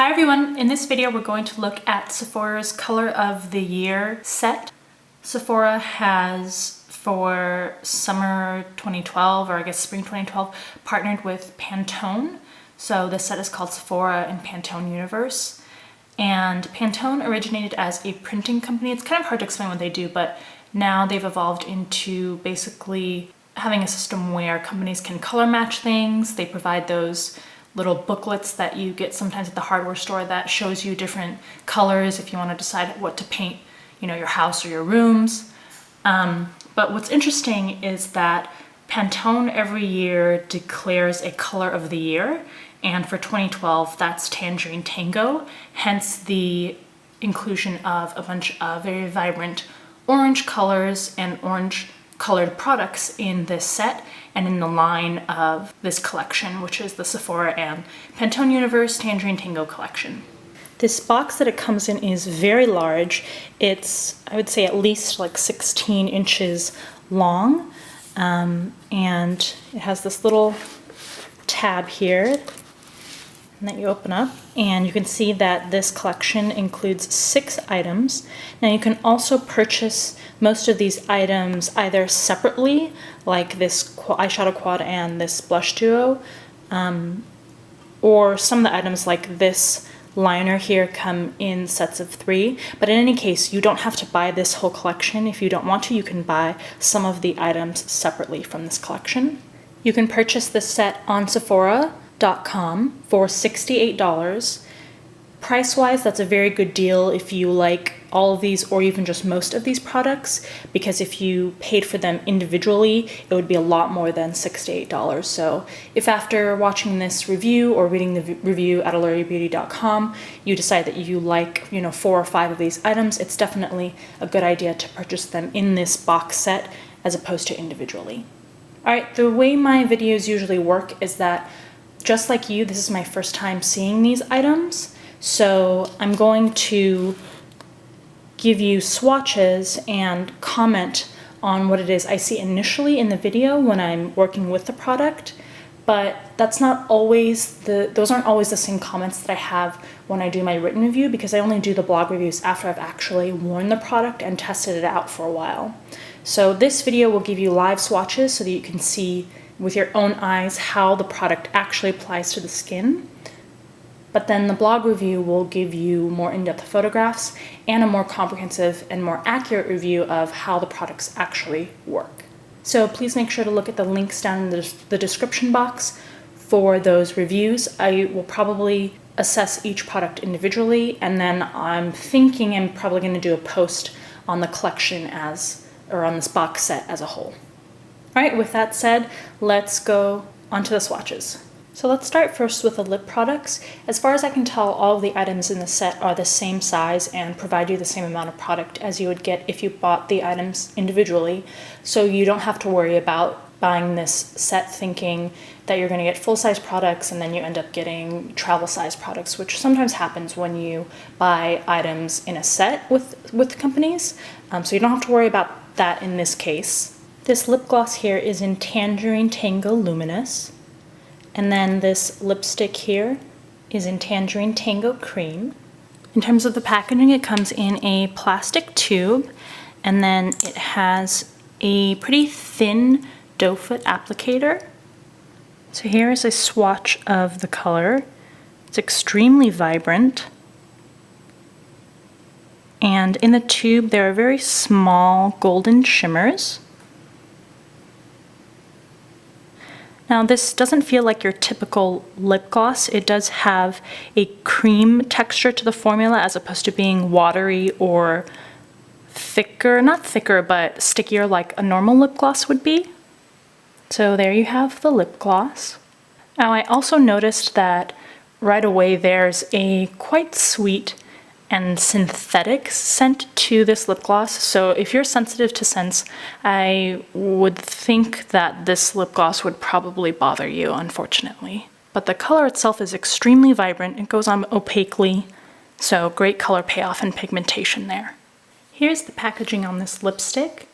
Hi everyone, in this video we're going to look at Sephora's Color of the Year set. Sephora has, for summer 2012, or I guess spring 2012, partnered with Pantone. So this set is called Sephora and Pantone Universe. And Pantone originated as a printing company. It's kind of hard to explain what they do, but now they've evolved into basically having a system where companies can color match things. They provide those little booklets that you get sometimes at the hardware store that shows you different colors if you want to decide what to paint, your house or your rooms. But what's interesting is that Pantone every year declares a color of the year, and for 2012 that's Tangerine Tango, hence the inclusion of a bunch of very vibrant orange colors and orange colored products in this set and in the line of this collection, which is the Sephora and Pantone Universe Tangerine Tango collection. This box that it comes in is very large. It's, I would say, at least like 16 inches long, and it has this little tab here that you open up, and you can see that this collection includes 6 items. Now you can also purchase most of these items either separately, like this eyeshadow quad and this blush duo, or some of the items like this liner here come in sets of 3. But in any case, you don't have to buy this whole collection. If you don't want to, you can buy some of the items separately from this collection. You can purchase this set on Sephora.com for $68. Price-wise, that's a very good deal if you like all of these or even just most of these products, because if you paid for them individually, it would be a lot more than $68. So if after watching this review or reading the review at allurabeauty.com, you decide that you like, 4 or 5 of these items, it's definitely a good idea to purchase them in this box set as opposed to individually. All right, the way my videos usually work is that, just like you, this is my first time seeing these items, so I'm going to give you swatches and comment on what it is I see initially in the video when I'm working with the product, but that's not always those aren't always the same comments that I have when I do my written review, because I only do the blog reviews after I've actually worn the product and tested it out for a while. So this video will give you live swatches so that you can see with your own eyes how the product actually applies to the skin. But then the blog review will give you more in-depth photographs and a more comprehensive and more accurate review of how the products actually work. So please make sure to look at the links down in the description box for those reviews. I will probably assess each product individually, and then I'm thinking I'm probably going to do a post on the collection or on this box set as a whole. All right, with that said, let's go onto the swatches. So let's start first with the lip products. As far as I can tell, all of the items in the set are the same size and provide you the same amount of product as you would get if you bought the items individually. So you don't have to worry about buying this set thinking that you're going to get full-size products and then you end up getting travel-size products, which sometimes happens when you buy items in a set with companies. So you don't have to worry about that in this case. This lip gloss here is in Tangerine Tango Luminous. And then this lipstick here is in Tangerine Tango Cream. In terms of the packaging, it comes in a plastic tube, and then it has a pretty thin doe foot applicator. So here is a swatch of the color. It's extremely vibrant. And in the tube, there are very small golden shimmers. Now this doesn't feel like your typical lip gloss. It does have a cream texture to the formula as opposed to being watery or thicker, not thicker, but stickier like a normal lip gloss would be. So there you have the lip gloss. Now I also noticed that right away there's a quite sweet and synthetic scent to this lip gloss. So if you're sensitive to scents, I would think that this lip gloss would probably bother you, unfortunately. But the color itself is extremely vibrant. It goes on opaquely, so great color payoff and pigmentation there. Here's the packaging on this lipstick.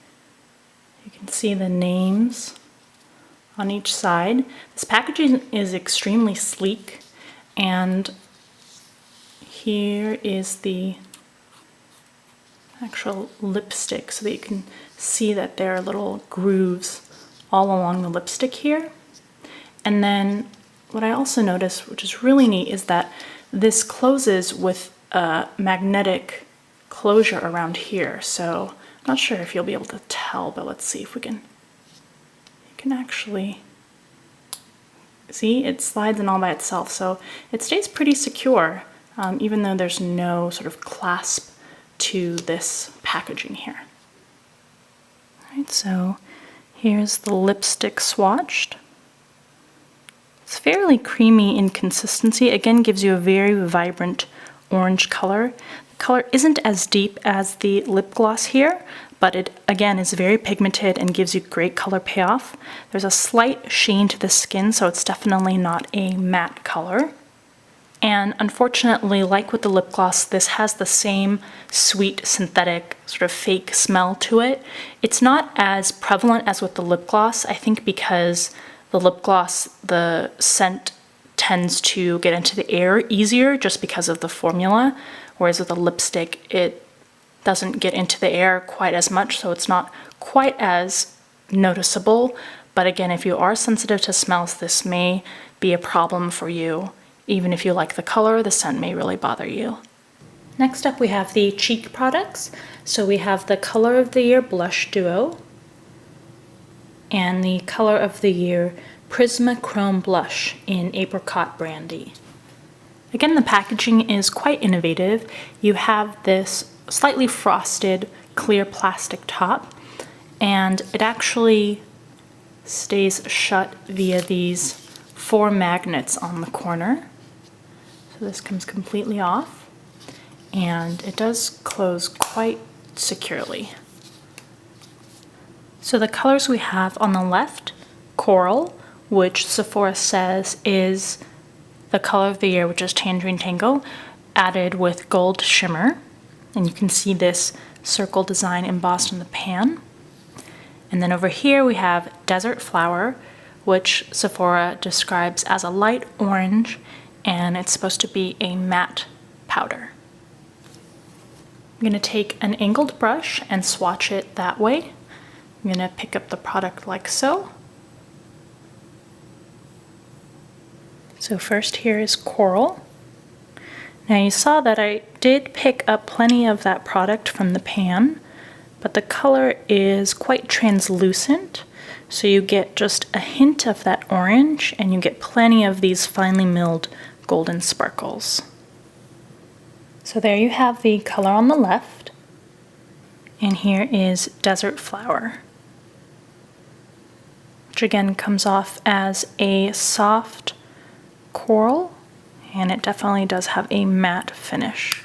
You can see the names on each side. This packaging is extremely sleek, and here is the actual lipstick so that you can see that there are little grooves all along the lipstick here. And then what I also noticed, which is really neat, is that this closes with a magnetic closure around here. So I'm not sure if you'll be able to tell, but let's see if we can. You can actually see it slides in all by itself. So it stays pretty secure, even though there's no sort of clasp to this packaging here. All right, so here's the lipstick swatched. It's fairly creamy in consistency. Again, gives you a very vibrant orange color. The color isn't as deep as the lip gloss here, but it again is very pigmented and gives you great color payoff. There's a slight sheen to the skin, so it's definitely not a matte color. And unfortunately, like with the lip gloss, this has the same sweet synthetic sort of fake smell to it. It's not as prevalent as with the lip gloss, I think, because the lip gloss, the scent tends to get into the air easier just because of the formula, whereas with the lipstick, it doesn't get into the air quite as much, so it's not quite as noticeable. But again, if you are sensitive to smells, this may be a problem for you. Even if you like the color, the scent may really bother you. Next up, we have the cheek products. So we have the Color of the Year Blush Duo and the Color of the Year Prisma Chrome Blush in Apricot Brandy. Again, the packaging is quite innovative. You have this slightly frosted clear plastic top, and it actually stays shut via these 4 magnets on the corner. So this comes completely off, and it does close quite securely. So the colors we have on the left, Coral, which Sephora says is the color of the year, which is Tangerine Tango, added with gold shimmer. And you can see this circle design embossed in the pan. And then over here we have Desert Flower, which Sephora describes as a light orange, and it's supposed to be a matte powder. I'm going to take an angled brush and swatch it that way. I'm going to pick up the product like so. So first here is Coral. Now you saw that I did pick up plenty of that product from the pan, but the color is quite translucent, so you get just a hint of that orange and you get plenty of these finely milled golden sparkles. So there you have the color on the left, and here is Desert Flower, which again comes off as a soft coral, and it definitely does have a matte finish.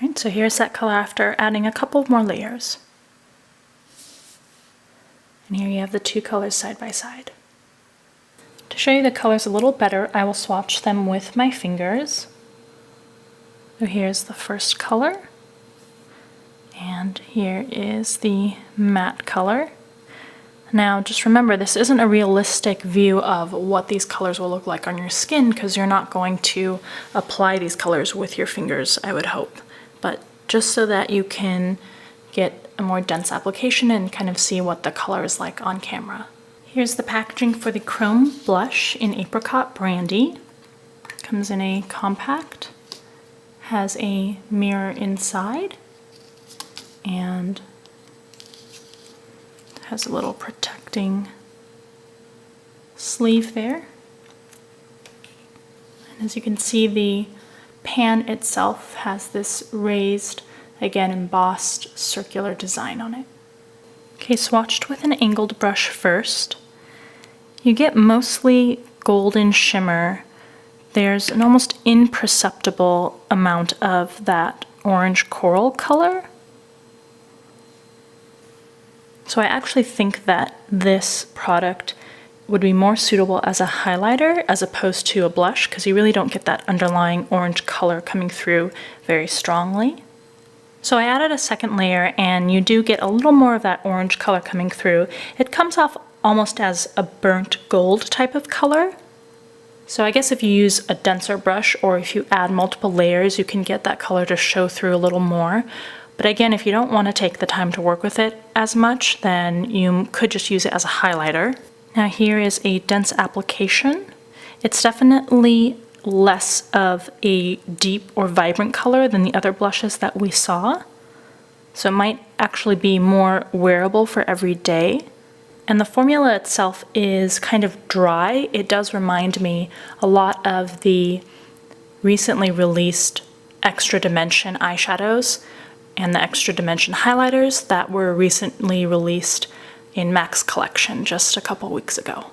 Alright, so here's that color after adding a couple more layers. And here you have the 2 colors side by side. To show you the colors a little better, I will swatch them with my fingers. So here's the first color. And here is the matte color. Now just remember, this isn't a realistic view of what these colors will look like on your skin, because you're not going to apply these colors with your fingers, I would hope. But just so that you can get a more dense application and kind of see what the color is like on camera. Here's the packaging for the Chrome Blush in Apricot Brandy. Comes in a compact, has a mirror inside, and has a little protecting sleeve there. And as you can see, the pan itself has this raised, again embossed circular design on it. Okay, swatched with an angled brush first. You get mostly golden shimmer. There's an almost imperceptible amount of that orange coral color. So I actually think that this product would be more suitable as a highlighter as opposed to a blush, because you really don't get that underlying orange color coming through very strongly. So I added a second layer, and you do get a little more of that orange color coming through. It comes off almost as a burnt gold type of color. So I guess if you use a denser brush or if you add multiple layers, you can get that color to show through a little more. But again, if you don't want to take the time to work with it as much, then you could just use it as a highlighter. Now here is a dense application. It's definitely less of a deep or vibrant color than the other blushes that we saw. So it might actually be more wearable for every day. And the formula itself is kind of dry. It does remind me a lot of the recently released Extra Dimension eyeshadows and the Extra Dimension highlighters that were recently released in MAC's collection just a couple weeks ago.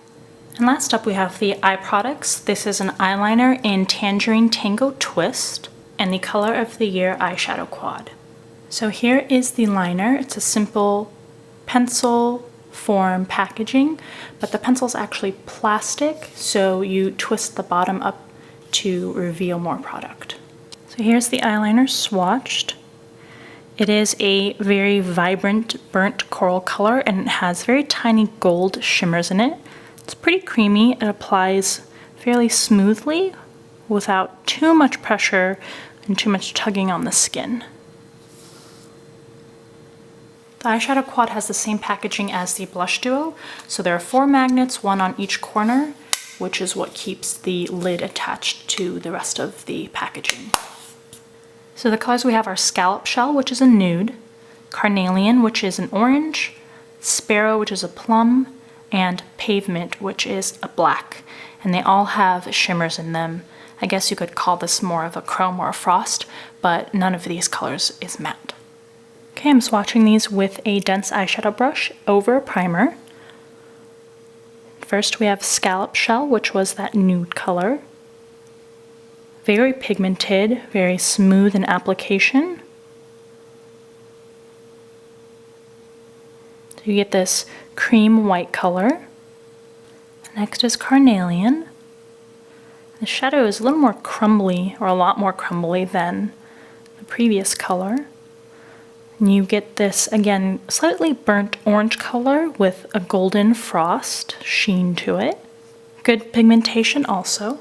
And last up we have the eye products. This is an eyeliner in Tangerine Tango Twist and the Color of the Year eyeshadow quad. So here is the liner. It's a simple pencil form packaging, but the pencil is actually plastic, so you twist the bottom up to reveal more product. So here's the eyeliner swatched. It is a very vibrant burnt coral color and it has very tiny gold shimmers in it. It's pretty creamy. It applies fairly smoothly without too much pressure and too much tugging on the skin. The eyeshadow quad has the same packaging as the blush duo, so there are 4 magnets, 1 on each corner, which is what keeps the lid attached to the rest of the packaging. So the colors we have are Scallop Shell, which is a nude, Carnelian, which is an orange, Sparrow, which is a plum, and Pavement, which is a black. And they all have shimmers in them. I guess you could call this more of a chrome or a frost, but none of these colors is matte. Okay, I'm swatching these with a dense eyeshadow brush over a primer. First we have Scallop Shell, which was that nude color. Very pigmented, very smooth in application. So you get this cream white color. Next is Carnelian. The shadow is a little more crumbly, or a lot more crumbly than the previous color. And you get this, again, slightly burnt orange color with a golden frost sheen to it. Good pigmentation also.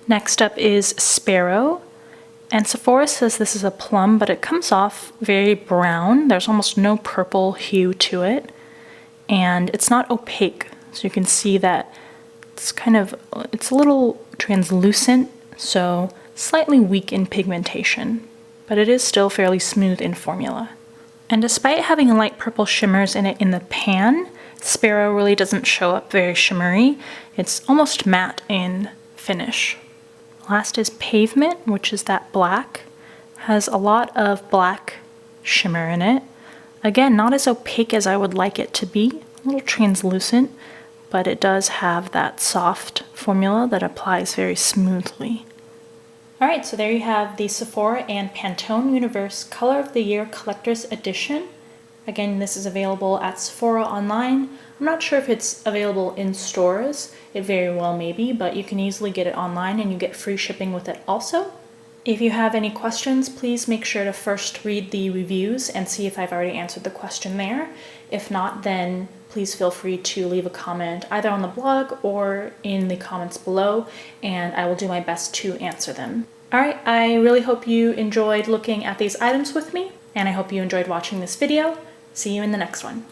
Next up is Sparrow. And Sephora says this is a plum, but it comes off very brown. There's almost no purple hue to it. And it's not opaque, so you can see that it's a little translucent, so slightly weak in pigmentation. But it is still fairly smooth in formula. And despite having light purple shimmers in it in the pan, Sparrow really doesn't show up very shimmery. It's almost matte in finish. Last is Pavement, which is that black. Has a lot of black shimmer in it. Again, not as opaque as I would like it to be, a little translucent, but it does have that soft formula that applies very smoothly. Alright, so there you have the Sephora and Pantone Universe Color of the Year Collector's Edition. Again, this is available at Sephora online. I'm not sure if it's available in stores. It very well may be, but you can easily get it online and you get free shipping with it also. If you have any questions, please make sure to first read the reviews and see if I've already answered the question there. If not, then please feel free to leave a comment either on the blog or in the comments below, and I will do my best to answer them. Alright, I really hope you enjoyed looking at these items with me, and I hope you enjoyed watching this video. See you in the next one.